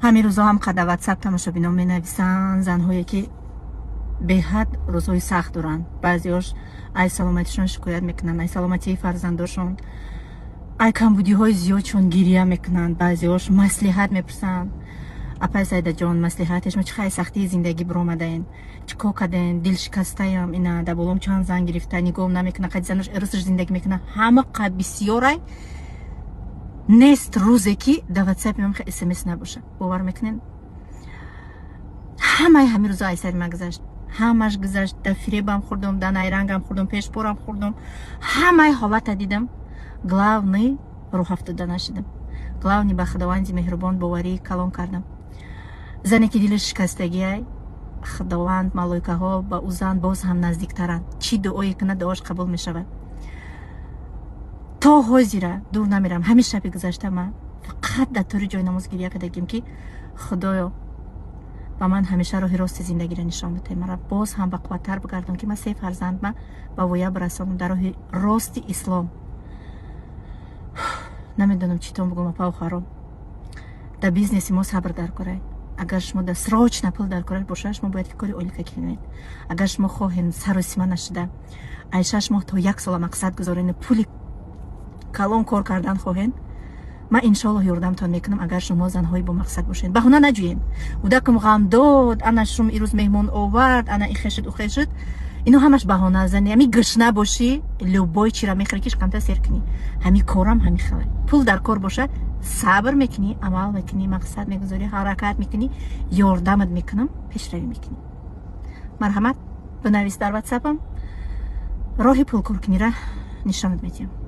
ҳамин рӯзо ҳам қада ватсап тамошобинон менависанд, занҳое ки беҳад рӯзҳои сахт доранд. баъзеош ай саломатишон шикоят мекунанд, ай саломатии фарзандошон, ай камбудиҳои зиёдшон гирия мекунанд, баъзеош маслиҳат мепурсанд. апай сайдаҷон, маслиҳатеш мо чӣ хай сахтии зиндагӣ биромадаен, чӣ кор кардем, дил шикастаям, ина дар болом чанд зан гирифта, нигоҳам намекунад, қади занош рӯзаш зиндагӣ мекунад. ҳама қа бисёрай нест рӯзе ки дар ватсапи ман смс набошад. бовар мекунед? ҳамаи ҳамин рӯза ай сари ман гузашт. ҳамаш гузашт. дар фиребам хӯрдум, дар найрангам хӯрдум, пешпорам хӯрдум. ҳамаи ҳолата дидам. главный рӯҳафтода нашидам. главный ба худованди меҳрубон боварӣ калон кардам. зане ки дилаш шикастагиай, худованд, малоикаҳо ба ӯ зан боз ҳам наздиктаранд. чӣ дуое кунад, дуош қабул мешавад. то ҳозира дур намерам. ҳамин шаби гузашта ман фақат дар тӯри ҷойнамоз гирия кардагим ки худоё ба ман ҳамеша роҳи рости зиндагиро нишон битаи мара боз ҳам ба қувваттар бигардон ки ман 3 фарзандма ба воя бирасонам дар роҳи рости ислом. намедонам чӣ том бигӯм апа охаром. дар бизнеси мо сабр даркорай. агар шумо дар срочна пул даркорай бошад, шумо бояд ки кори олика кунед. агар шумо хоҳем саросима нашуда ай 6 моҳ то 1 сола мақсад гузорен пули калон кор кардан хоҳен, ман иншоаллоҳ ёрдамтон мекунам. агар шумо занҳои бо мақсад бошед, баҳона наҷӯед. удакам ғам дод, ана шум ирӯз меҳмон овард, ана и хешид у хешид, ино ҳамаш баҳона зани. ҳами гушна бошӣ, любой чира мехӯри ки шкамта сер кунӣ. ҳами корам ҳами хеле пул дар кор бошад, сабр мекунӣ, амал мекунӣ, мақсад мегузорӣ, ҳаракат мекунӣ, ёрдамат мекунам, пешравӣ мекунӣ. марҳамат, бинавис дар ватсапам, роҳи пулкоркуниро нишонат медиҳам.